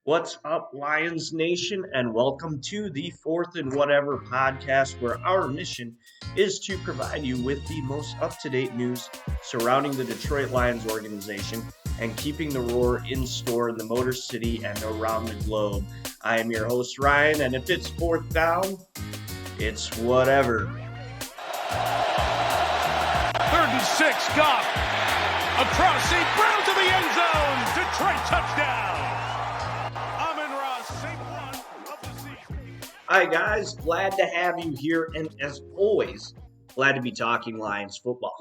What's up, Lions Nation, and welcome to the Fourth and Whatever podcast, where our mission is to provide you with the most up-to-date news surrounding the Detroit Lions organization and keeping the roar in store in the Motor City and around the globe. I am your host, Ryan, and if it's fourth down, it's whatever. 36, Goff, across the Brown to the end zone, Detroit touchdown. Hi guys, glad to have you here, and as always, glad to be talking Lions football.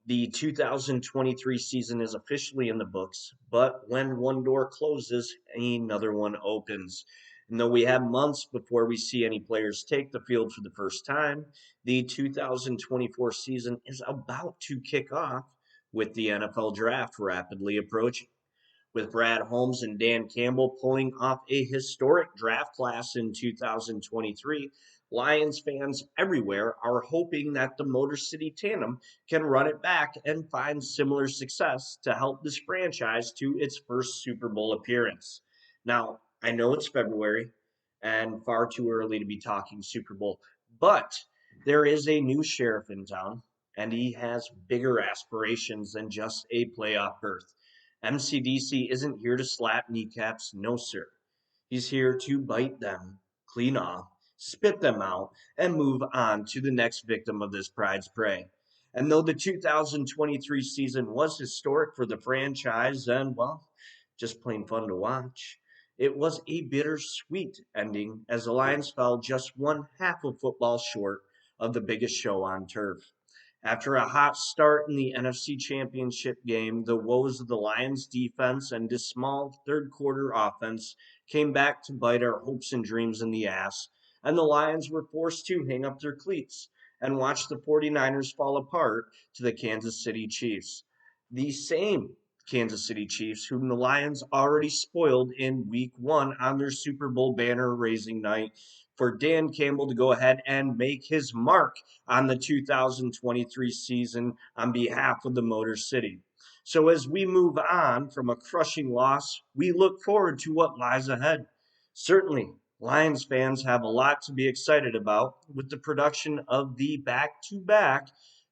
The 2023 season is officially in the books, but when one door closes, another one opens. And though we have months before we see any players take the field for the first time, the 2024 season is about to kick off with the NFL draft rapidly approaching. With Brad Holmes and Dan Campbell pulling off a historic draft class in 2023, Lions fans everywhere are hoping that the Motor City tandem can run it back and find similar success to help this franchise to its first Super Bowl appearance. Now, I know it's February and far too early to be talking Super Bowl, but there is a new sheriff in town, and he has bigger aspirations than just a playoff berth. MCDC isn't here to slap kneecaps, no sir. He's here to bite them, clean off, spit them out, and move on to the next victim of this pride's prey. And though the 2023 season was historic for the franchise and, well, just plain fun to watch, it was a bittersweet ending as the Lions fell just one half of football short of the biggest show on turf. After a hot start in the NFC Championship game, the woes of the Lions defense and dismal third quarter offense came back to bite our hopes and dreams in the ass, and the Lions were forced to hang up their cleats and watch the 49ers fall apart to the Kansas City Chiefs. The same Kansas City Chiefs whom the Lions already spoiled in Week 1 on their Super Bowl banner-raising night, for Dan Campbell to go ahead and make his mark on the 2023 season on behalf of the Motor City. So as we move on from a crushing loss, we look forward to what lies ahead. Certainly, Lions fans have a lot to be excited about with the production of the back-to-back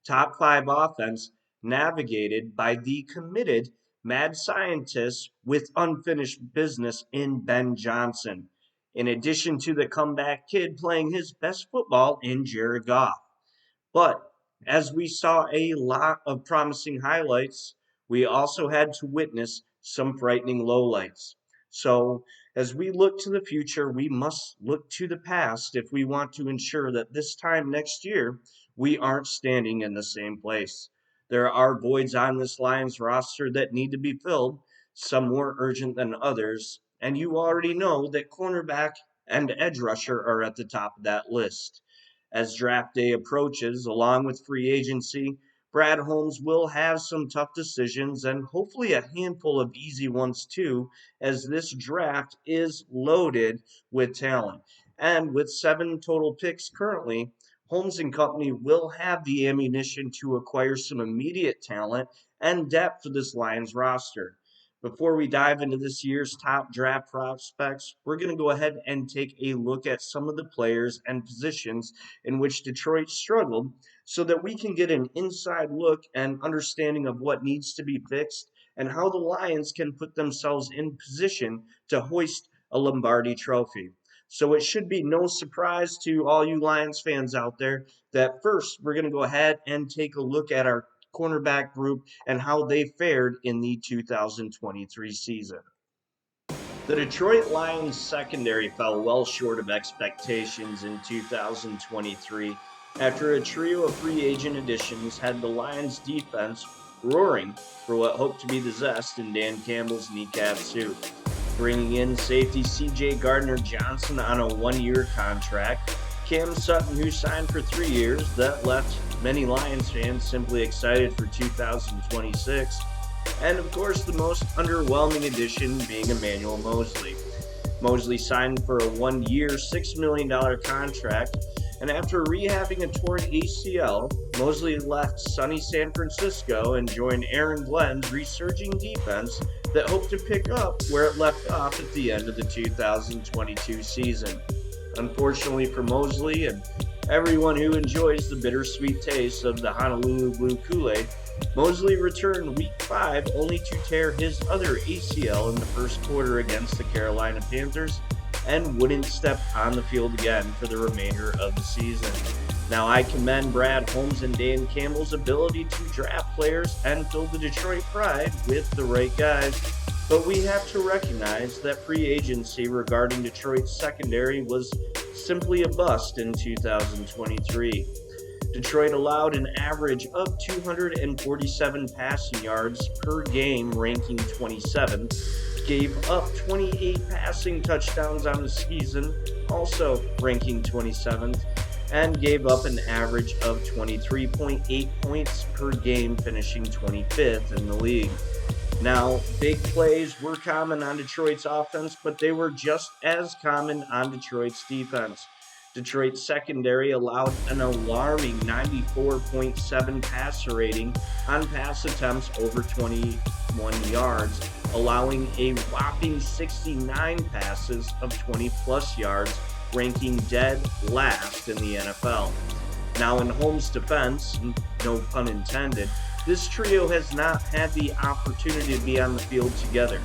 top 5 offense navigated by the committed mad scientist with unfinished business in Ben Johnson, in addition to the comeback kid playing his best football in Jared Goff. But as we saw a lot of promising highlights, we also had to witness some frightening lowlights. So as we look to the future, we must look to the past if we want to ensure that this time next year, we aren't standing in the same place. There are voids on this Lions roster that need to be filled, some more urgent than others, and you already know that cornerback and edge rusher are at the top of that list. As draft day approaches, along with free agency, Brad Holmes will have some tough decisions and hopefully a handful of easy ones too, as this draft is loaded with talent. And with 7 total picks currently, Holmes and company will have the ammunition to acquire some immediate talent and depth for this Lions roster. Before we dive into this year's top draft prospects, we're going to go ahead and take a look at some of the players and positions in which Detroit struggled so that we can get an inside look and understanding of what needs to be fixed and how the Lions can put themselves in position to hoist a Lombardi trophy. So it should be no surprise to all you Lions fans out there that first we're going to go ahead and take a look at our cornerback group and how they fared in the 2023 season. The Detroit Lions secondary fell well short of expectations in 2023 after a trio of free agent additions had the Lions defense roaring for what hoped to be the zest in Dan Campbell's kneecap suit. Bringing in safety C.J. Gardner-Johnson on a 1-year contract, Cam Sutton, who signed for 3 years, that left many Lions fans simply excited for 2026, and of course the most underwhelming addition being Emmanuel Moseley. Moseley signed for a 1-year, $6 million contract, and after rehabbing a torn ACL, Moseley left sunny San Francisco and joined Aaron Glenn's resurging defense that hope to pick up where it left off at the end of the 2022 season. Unfortunately for Mosley and everyone who enjoys the bittersweet taste of the Honolulu Blue Kool-Aid, Mosley returned Week 5 only to tear his other ACL in the first quarter against the Carolina Panthers and wouldn't step on the field again for the remainder of the season. Now, I commend Brad Holmes and Dan Campbell's ability to draft players and fill the Detroit Pride with the right guys, but we have to recognize that free agency regarding Detroit's secondary was simply a bust in 2023. Detroit allowed an average of 247 passing yards per game, ranking 27th, gave up 28 passing touchdowns on the season, also ranking 27th, and gave up an average of 23.8 points per game, finishing 25th in the league. Now, big plays were common on Detroit's offense, but they were just as common on Detroit's defense. Detroit's secondary allowed an alarming 94.7 passer rating on pass attempts over 21 yards, allowing a whopping 69 passes of 20-plus yards, ranking dead last in the NFL. Now, in Holmes' defense, no pun intended, this trio has not had the opportunity to be on the field together.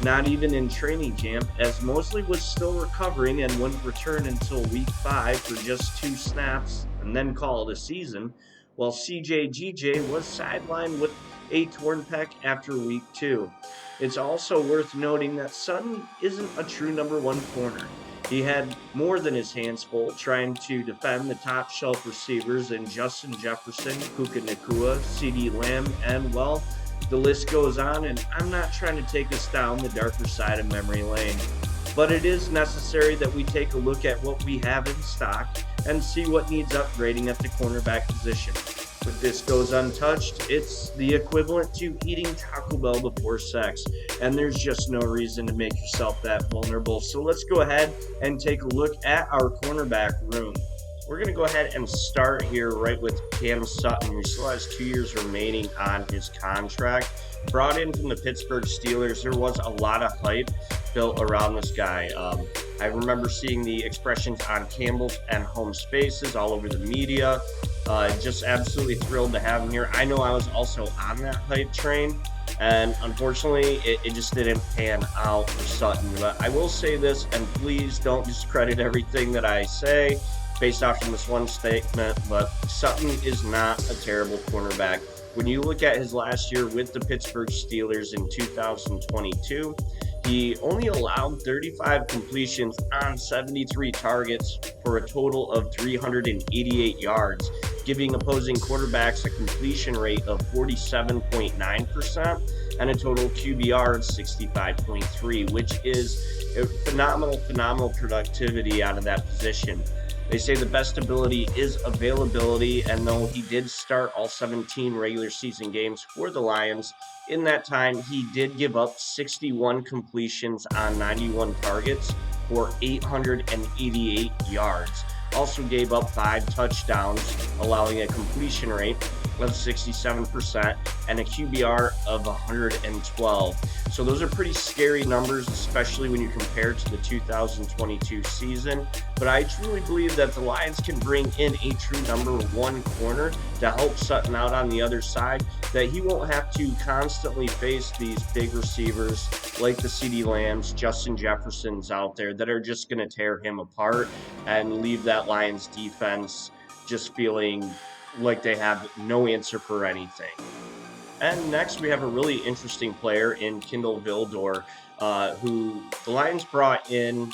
Not even in training camp, as Mosley was still recovering and wouldn't return until Week 5 for just 2 snaps and then call it a season, while CJ was sidelined with a torn pec after Week 2. It's also worth noting that Sutton isn't a true number 1 corner. He had more than his hands full trying to defend the top shelf receivers in Justin Jefferson, Puka Nacua, CeeDee Lamb, and well, the list goes on, and I'm not trying to take us down the darker side of memory lane. But it is necessary that we take a look at what we have in stock and see what needs upgrading at the cornerback position. If this goes untouched, it's the equivalent to eating Taco Bell before sex, and there's just no reason to make yourself that vulnerable. So let's go ahead and take a look at our cornerback room. We're going to go ahead and start here right with Cam Sutton, who still has 2 years remaining on his contract. Brought in from the Pittsburgh Steelers, there was a lot of hype built around this guy. I remember seeing the expressions on Campbell's and Holmes' faces all over the media. Just absolutely thrilled to have him here. I know I was also on that hype train, and unfortunately, it just didn't pan out for Sutton. But I will say this, and please don't discredit everything that I say based off from this one statement, but Sutton is not a terrible cornerback. When you look at his last year with the Pittsburgh Steelers in 2022, he only allowed 35 completions on 73 targets for a total of 388 yards, giving opposing quarterbacks a completion rate of 47.9% and a total QBR of 65.3, which is a phenomenal productivity out of that position. They say the best ability is availability, and though he did start all 17 regular season games for the Lions, in that time he did give up 61 completions on 91 targets for 888 yards. Also gave up 5 touchdowns, allowing a completion rate of 67% and a QBR of 112. So those are pretty scary numbers, especially when you compare to the 2022 season. But I truly believe that the Lions can bring in a true number 1 corner to help Sutton out on the other side, that he won't have to constantly face these big receivers like the CeeDee Lambs, Justin Jeffersons out there that are just going to tear him apart and leave that Lions defense just feeling like they have no answer for anything. And next, we have a really interesting player in Kindle Vildor, who the Lions brought in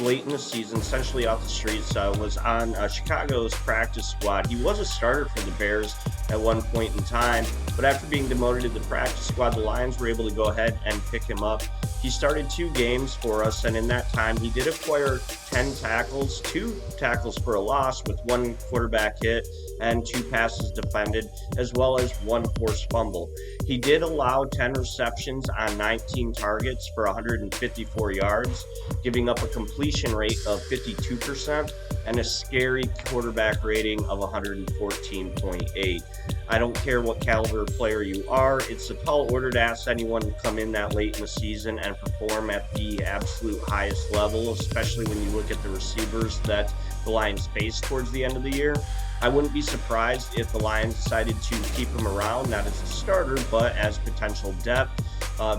late in the season, essentially off the streets, was on Chicago's practice squad. He was a starter for the Bears at one point in time, but after being demoted to the practice squad, the Lions were able to go ahead and pick him up. He started 2 games for us, and in that time, he did acquire 10 tackles, 2 tackles for a loss with 1 quarterback hit and 2 passes defended, as well as 1 forced fumble. He did allow 10 receptions on 19 targets for 154 yards, giving up a completion rate of 52% and a scary quarterback rating of 114.8. I don't care what caliber player you are. It's a tall order to ask anyone to come in that late in the season and perform at the absolute highest level, especially when you look at the receivers that the Lions face towards the end of the year. I wouldn't be surprised if the Lions decided to keep him around, not as a starter, but as potential depth.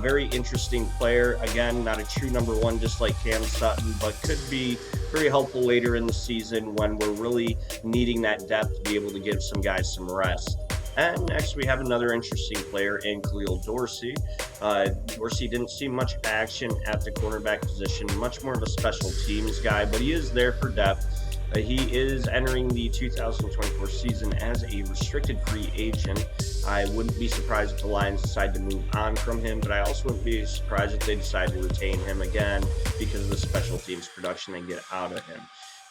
Very interesting player. Again, not a true number one, just like Cam Sutton, but could be very helpful later in the season when we're really needing that depth to be able to give some guys some rest. And next, we have another interesting player in Khalil Dorsey. Dorsey didn't see much action at the cornerback position, much more of a special teams guy, but he is there for depth. He is entering the 2024 season as a restricted free agent. I wouldn't be surprised if the Lions decide to move on from him, but I also wouldn't be surprised if they decide to retain him again because of the special teams production they get out of him.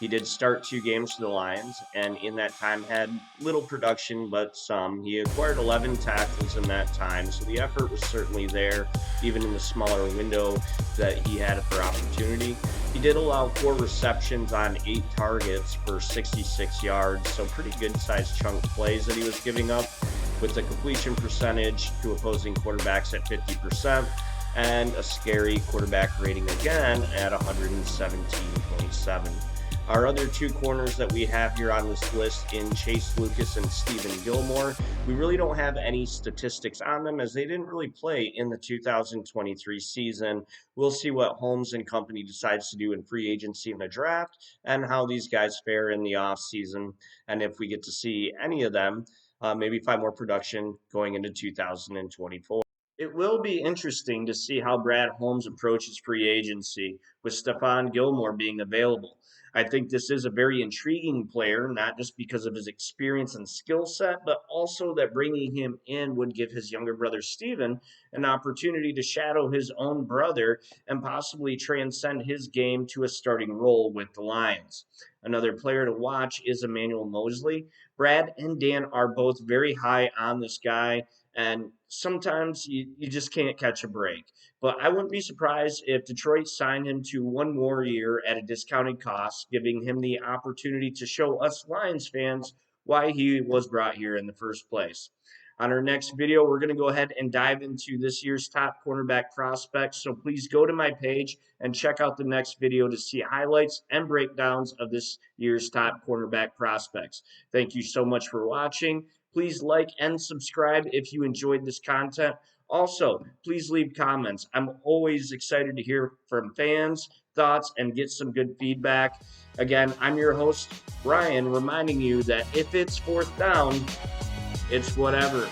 He did start 2 games for the Lions, and in that time had little production, but some. He acquired 11 tackles in that time, so the effort was certainly there, even in the smaller window that he had for opportunity. He did allow 4 receptions on 8 targets for 66 yards, so pretty good-sized chunk plays that he was giving up, with the completion percentage to opposing quarterbacks at 50%, and a scary quarterback rating again at 117.7. Our other 2 corners that we have here on this list in Chase Lucas and Stephen Gilmore, we really don't have any statistics on them as they didn't really play in the 2023 season. We'll see what Holmes and company decides to do in free agency and the draft and how these guys fare in the offseason, and if we get to see any of them, maybe find more production going into 2024. It will be interesting to see how Brad Holmes approaches free agency with Stephon Gilmore being available. I think this is a very intriguing player, not just because of his experience and skill set, but also that bringing him in would give his younger brother Steven an opportunity to shadow his own brother and possibly transcend his game to a starting role with the Lions. Another player to watch is Emmanuel Moseley. Brad and Dan are both very high on this guy, and sometimes you just can't catch a break. But I wouldn't be surprised if Detroit signed him to 1 more year at a discounted cost, giving him the opportunity to show us Lions fans why he was brought here in the first place. On our next video, we're going to go ahead and dive into this year's top cornerback prospects. So please go to my page and check out the next video to see highlights and breakdowns of this year's top cornerback prospects. Thank you so much for watching. Please like and subscribe if you enjoyed this content. Also, please leave comments. I'm always excited to hear from fans, thoughts, and get some good feedback. Again, I'm your host, Ryan, reminding you that if it's 4th down, it's whatever.